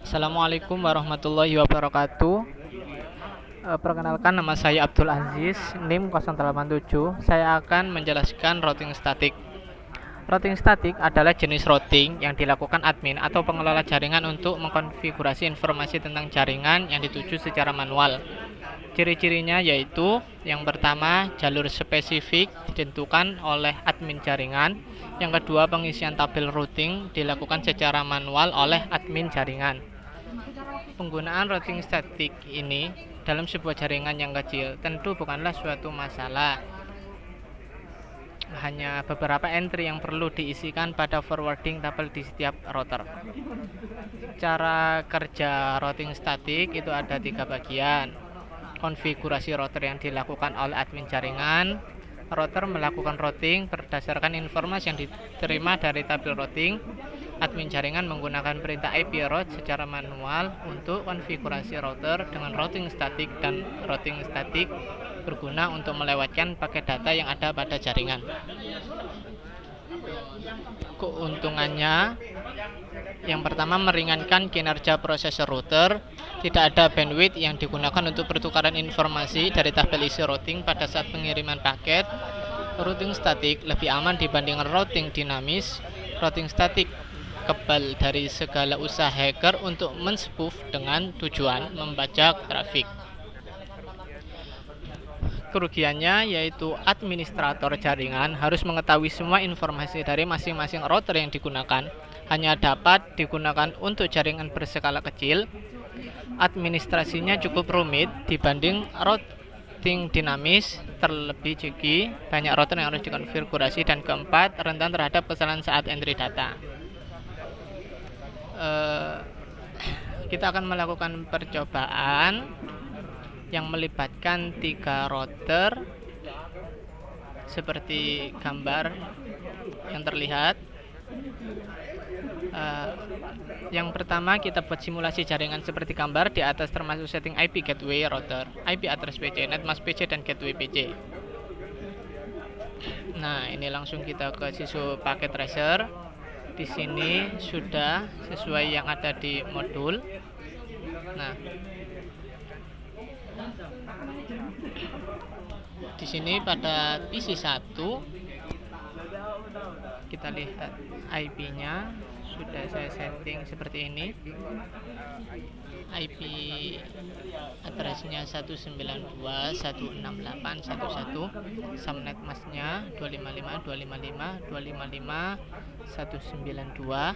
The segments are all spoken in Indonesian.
Assalamualaikum warahmatullahi wabarakatuh. Perkenalkan, nama saya Abdul Aziz, NIM 087. Saya akan menjelaskan routing statik. Routing statik adalah jenis routing yang dilakukan admin atau pengelola jaringan untuk mengkonfigurasi informasi tentang jaringan yang dituju secara manual. Ciri-cirinya yaitu yang pertama, jalur spesifik ditentukan oleh admin jaringan. Yang kedua, pengisian tabel routing dilakukan secara manual oleh admin jaringan. Penggunaan routing statik ini dalam sebuah jaringan yang kecil tentu bukanlah suatu masalah. Hanya beberapa entry yang perlu diisikan pada forwarding tabel di setiap router. Cara kerja routing statik itu ada 3 bagian. Konfigurasi router yang dilakukan oleh admin jaringan. Router melakukan routing berdasarkan informasi yang diterima dari tabel routing. Admin jaringan menggunakan perintah IP route secara manual untuk konfigurasi router dengan routing statik, dan routing statik berguna untuk melewatkan paket data yang ada pada jaringan. Keuntungannya, yang pertama, meringankan kinerja prosesor router. Tidak ada bandwidth yang digunakan untuk pertukaran informasi dari tabel isi routing pada saat pengiriman paket. Routing statik lebih aman dibandingkan routing dinamis. Routing statik kebal dari segala usaha hacker untuk menspoof dengan tujuan membajak trafik. Kerugiannya yaitu administrator jaringan harus mengetahui semua informasi dari masing-masing router yang digunakan. Hanya dapat digunakan untuk jaringan berskala kecil. Administrasinya cukup rumit dibanding routing dinamis. Terlebih jika banyak router yang harus dikonfigurasi. Dan keempat, rentan terhadap kesalahan saat entry data. Kita akan melakukan percobaan yang melibatkan 3 router seperti gambar yang terlihat. Yang pertama, kita buat simulasi jaringan seperti gambar. Di atas termasuk setting IP gateway router, IP address PC, netmask PC, dan gateway PC. Nah, ini langsung kita ke sisi paket tracer. Di sini sudah sesuai yang ada di modul. Nah, di sini pada PC1 kita lihat IP-nya sudah saya setting seperti ini. IP address-nya 192.168.1.1, subnet masknya 255.255.255.192,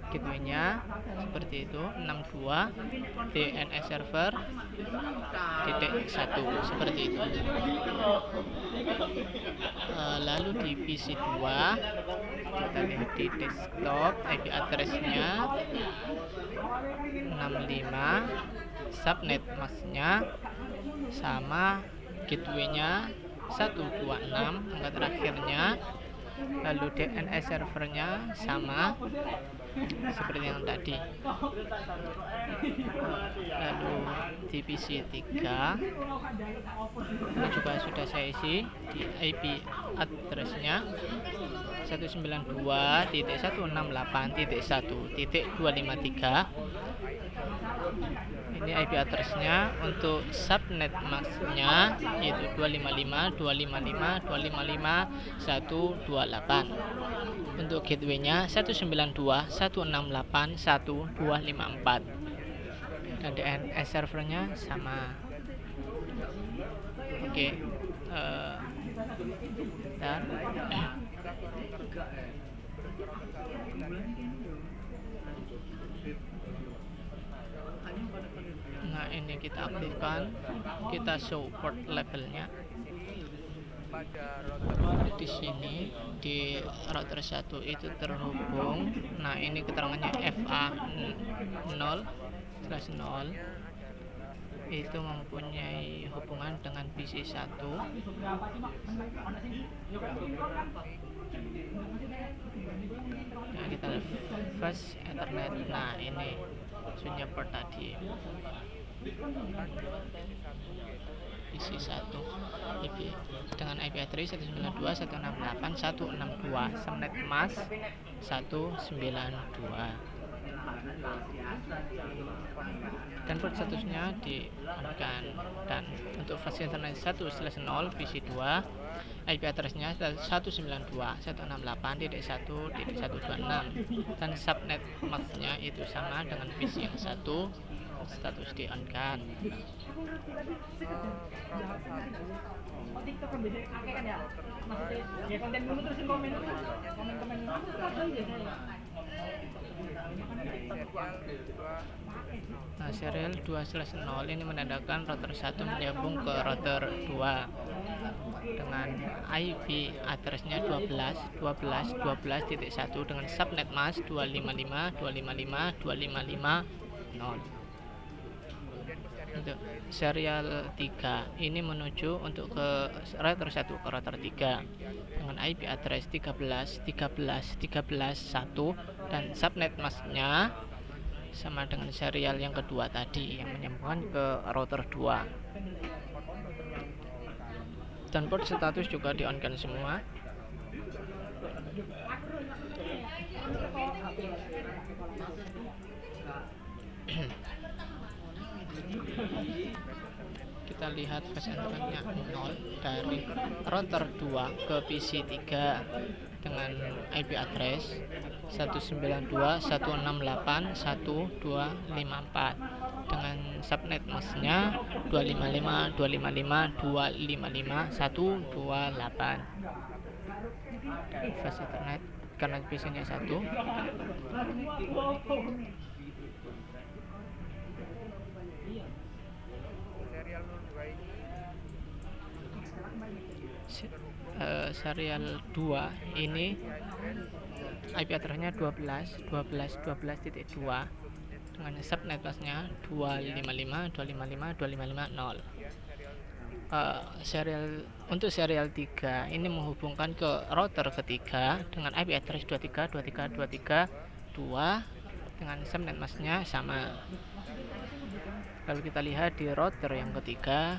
gateway-nya seperti itu 62, DNS server titik 1 seperti itu. Lalu di PC2 kita lihat di desktop, IP address-nya 65, subnet masknya sama, gateway-nya 126 angka terakhirnya, lalu DNS servernya sama seperti yang tadi. Lalu di PC3 ini juga sudah saya isi di IP address-nya 192.168.1.253. Ini IP address-nya. Untuk subnet masknya yaitu 255.255.255.128. Untuk gateway-nya 192.168.1.254, dan DNS servernya sama. Oke, bentar. Nah, ini kita aktifkan, kita show port labelnya. Di sini di router 1 itu terhubung. Nah, ini keterangannya FA0/0 itu mempunyai hubungan dengan PC1. Nah, kita fast ethernet. Nah, ini sunnya port tadi PC1 IP dengan IP address 192.168.162, subnet mask 192. dan port statusnya di-on-kan. Dan untuk flash internet 1/0 PC2, IP address-nya 192.168.1.126 dan subnet mask-nya itu sama dengan PC yang satu, status di-on-kan. Nah, serial 2/0 ini menandakan router 1 menyambung ke router 2 dengan IP address-nya 12.12.12.1 dengan subnet mask 255.255.255.0. Untuk serial 3 ini menuju untuk ke router 1 ke router 3 dengan IP address 13.13.13.1 dan subnet masknya sama dengan serial yang kedua tadi yang menyambungkan ke router 2. Dan port status juga di-on-kan semua. Kita lihat flash internetnya 0 dari router 2 ke PC 3 dengan IP address 192.168.1.254 dengan subnet masknya 255.255.255.128. Flash internet karena PC-nya 1. Serial 2 ini IP address-nya 12.12.12.2 dengan subnet mask-nya 255.255.255.0. Untuk serial 3 ini menghubungkan ke router ketiga dengan IP address 23.23.23.2 dengan subnet mask-nya sama. Lalu kita lihat di router yang ketiga,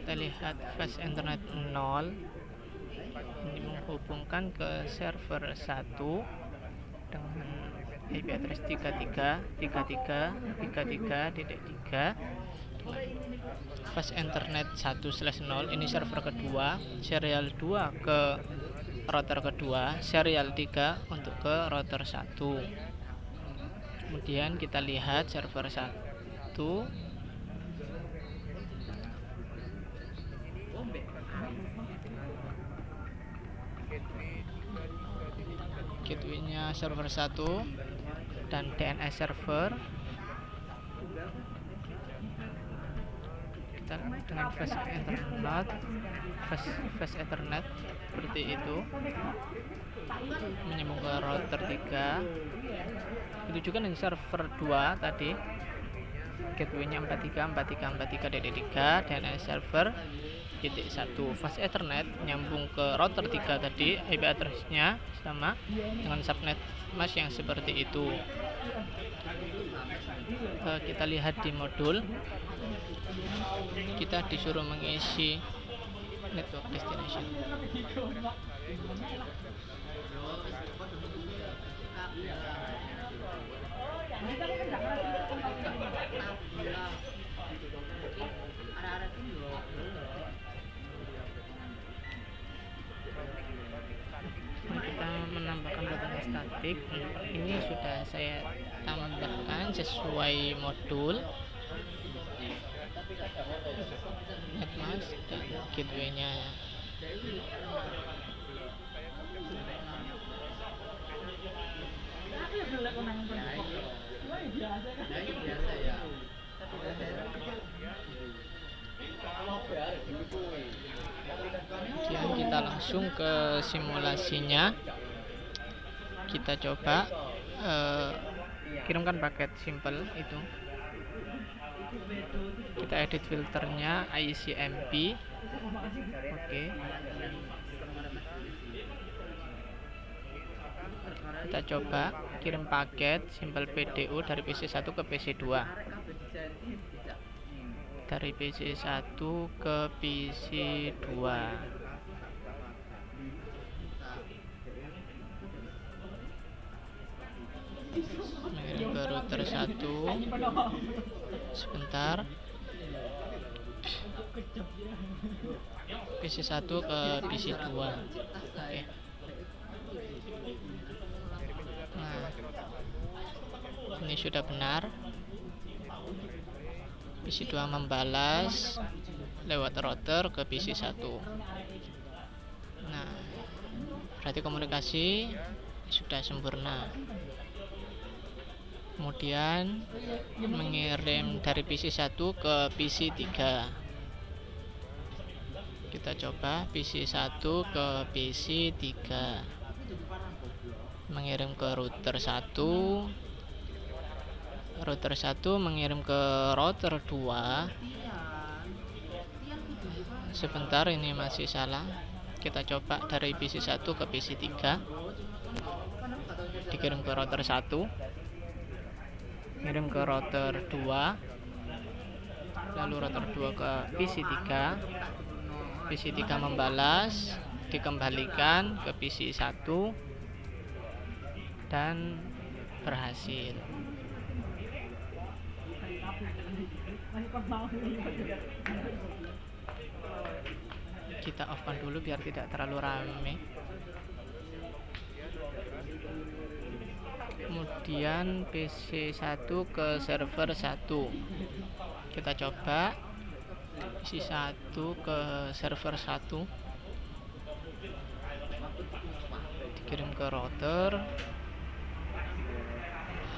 kita lihat flash internet 0 ini menghubungkan ke server 1 dengan IP address 33.33.33.3 flash internet 1/0 ini server kedua, serial 2 ke router kedua, serial 3 untuk ke router 1. Kemudian kita lihat server 1 gateway-nya server 1 dan DNS server. Kita dengan flash Ethernet seperti itu menyambung ke router 3. Itu juga dengan server 2 tadi, gateway-nya 43.43.43.3, DNS server titik 1. Flash Ethernet nyambung ke router 3 tadi, IP address-nya sama dengan subnet mask yang seperti itu. Kita lihat di modul, kita disuruh mengisi network destination. Kita menambahkan routing statik. Ini sudah saya tambahkan sesuai modul netmask dan gateway-nya. Kemudian kita langsung ke simulasinya. Kita coba kirimkan paket simple itu. Kita edit filternya ICMP. Oke. Kita coba kirim paket simple PDU dari PC1 ke PC2. dari PC1 ke PC2. Mengirim ke router 1. Sebentar. PC1 ke PC2. Oke. Nah, ini sudah benar. PC2 membalas lewat router ke PC1. Nah, berarti komunikasi sudah sempurna. Kemudian mengirim dari PC1 ke PC3. Kita coba PC1 ke PC3. Mengirim ke router 1. Router 1 mengirim ke router 2. Sebentar, ini masih salah. Kita coba dari PC1 ke PC3. Dikirim ke router 1. Kirim ke router 2. Lalu router 2 ke PC3. PC3 membalas, dikembalikan ke PC1 dan berhasil. Kita off-kan dulu biar tidak terlalu rame. Kemudian PC1 ke server 1. Kita coba PC1 ke server 1. Dikirim ke router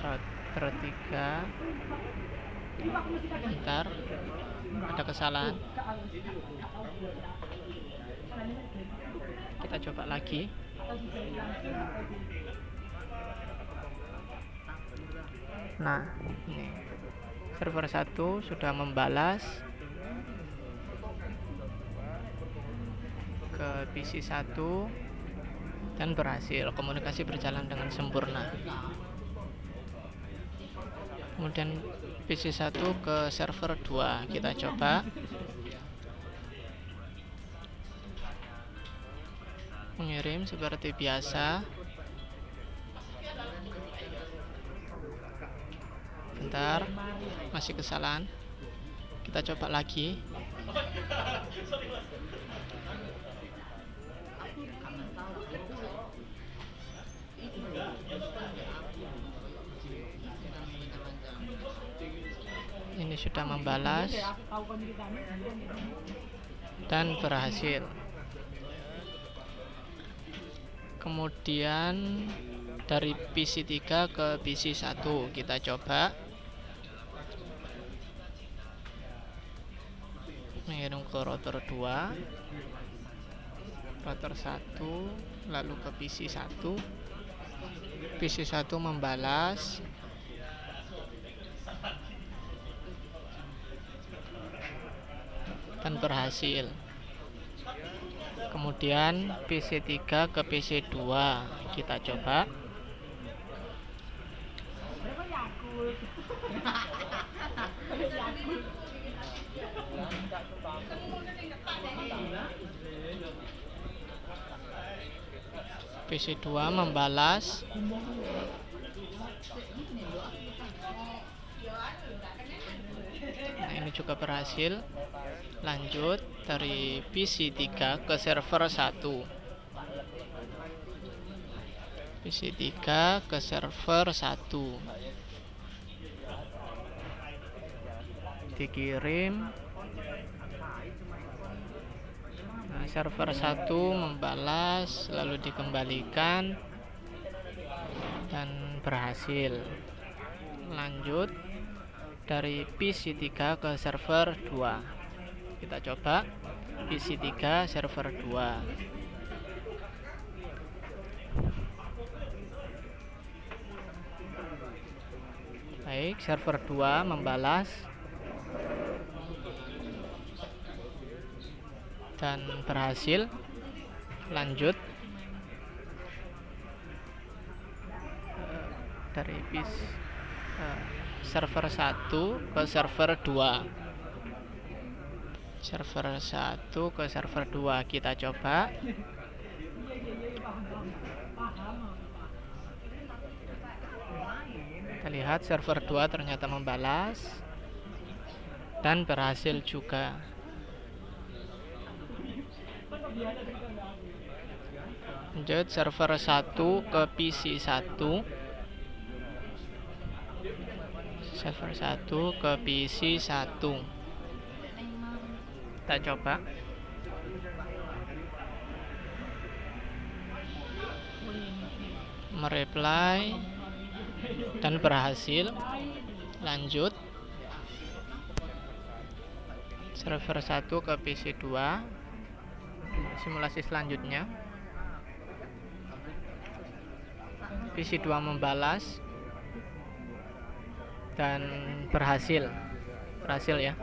3. Bentar, ada kesalahan. Kita coba lagi. Nah, ini server 1 sudah membalas ke PC1 dan berhasil. Komunikasi berjalan dengan sempurna. Kemudian PC1 ke server 2. Kita coba. Mengirim seperti biasa. Bentar, masih kesalahan. Kita coba lagi. Ini sudah membalas dan berhasil. Kemudian dari PC3 ke PC1 kita coba. Mengirim ke router 2, router 1, lalu ke PC1. PC1 membalas dan berhasil. Kemudian PC3 ke PC2 kita coba. PC2 membalas. Nah, ini juga berhasil. Lanjut dari PC3 ke server 1. PC3 ke server 1. Dikirim. Nah, server 1 membalas lalu dikembalikan dan berhasil. Lanjut dari PC3 ke server 2. Kita coba PC3 server 2. Baik, server 2 membalas dan berhasil. Lanjut dari server 1 ke server 2. server 1 ke server 2. Kita coba. Kita lihat server 2 ternyata membalas dan berhasil juga. Lanjut server 1 ke PC 1. Server 1 ke PC 1. Kita coba. Mereply dan berhasil. Lanjut server 1 ke PC 2. Simulasi selanjutnya. PC 2 membalas dan berhasil ya.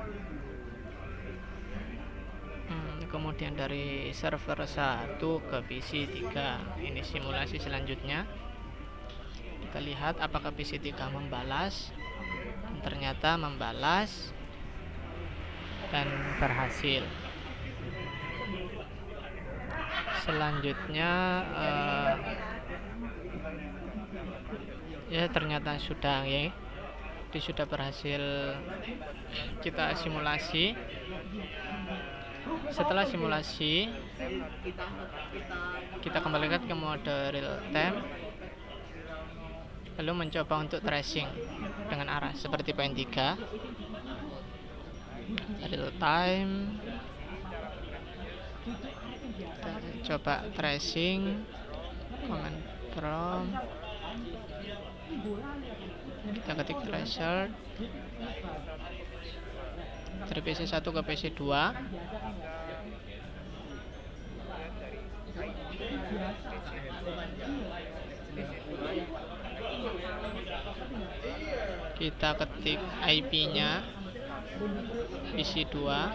Kemudian dari server 1 ke PC 3. Ini simulasi selanjutnya. Kita lihat apakah PC 3 membalas. Dan ternyata membalas dan berhasil. Selanjutnya ya ternyata sudah ya. Ini sudah berhasil kita simulasi. Setelah simulasi, kita kembalikan ke mode real time, lalu mencoba untuk tracing dengan arah seperti poin 3. Real time, kita coba tracing, command prompt, kita ketik tracer dari PC 1 ke PC 2. Kita ketik IP-nya PC 2. Nah,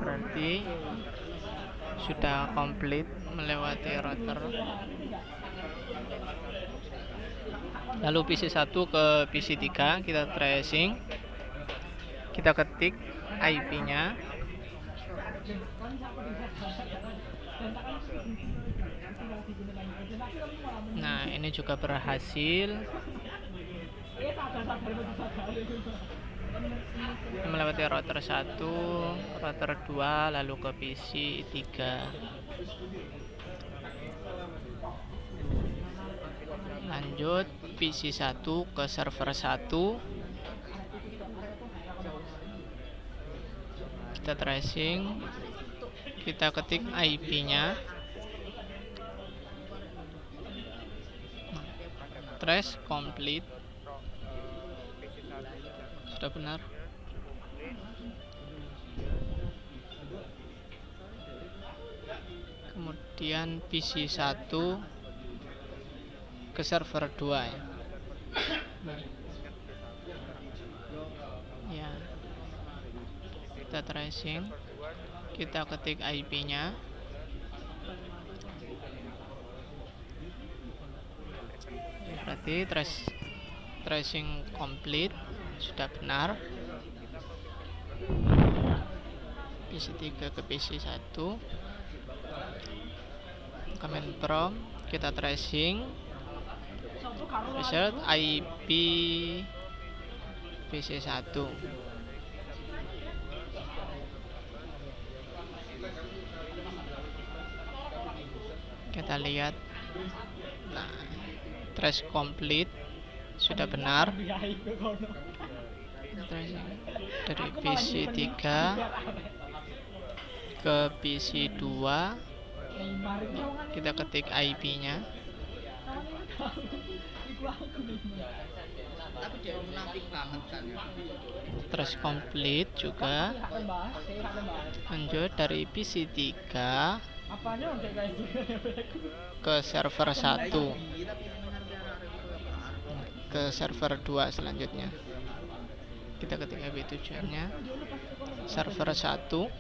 berarti sudah komplit melewati router. Lalu PC 1 ke PC 3 kita tracing. Kita ketik IP-nya. Nah, ini juga berhasil melewati router 1, router 2, lalu ke PC 3. Lanjut PC 1 ke server 1. Kita tracing. Kita ketik IP-nya. Trace complete. Sudah benar. Kemudian PC 1 ke server 2 ya. Ya. Kita tracing. Kita ketik IP-nya. Berarti tracing complete, sudah benar. PC 3 ke PC 1. Command prompt, kita tracing. Result IP PC 1. Kita lihat. Nah, trace complete, sudah benar. Dari PC 3 ke PC 2. Kita ketik IP-nya. Trace complete juga. Lanjut dari PC 3 ke server 1, ke server 2 selanjutnya. Kita ketik IP tujuannya server 1.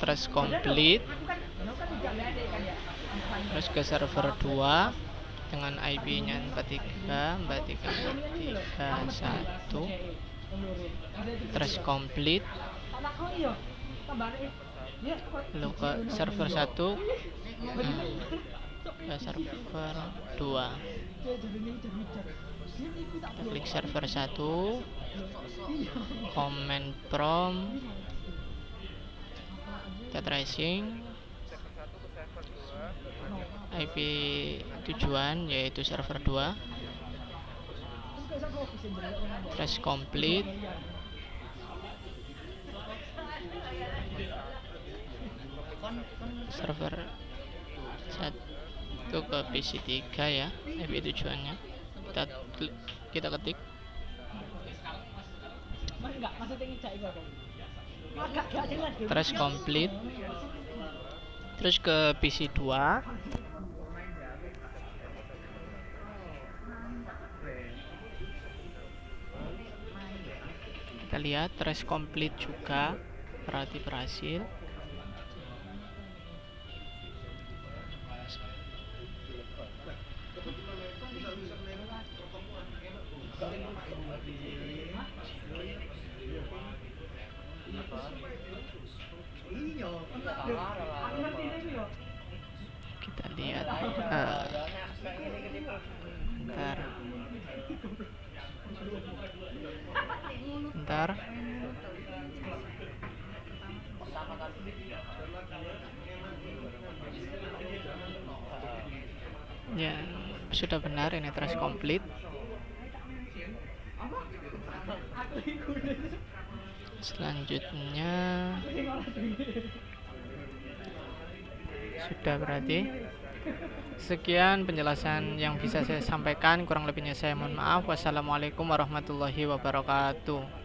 Trace complete. terus ke server 2 dengan IP-nya 43.43.41, terus complete, lalu ke server 1, ke server 2. Kita klik server 1, command prompt, kita tracing IP tujuan yaitu server 2, trace complete, server 1 ke PC 3 ya IP tujuannya, kita ketik, trace complete, terus ke PC 2, kita lihat trace complete juga, berarti berhasil. Kita lihat bentar ya, sudah benar, ini trace complete. Selanjutnya sudah, berarti sekian penjelasan yang bisa saya sampaikan, kurang lebihnya saya mohon maaf. Wassalamualaikum warahmatullahi wabarakatuh.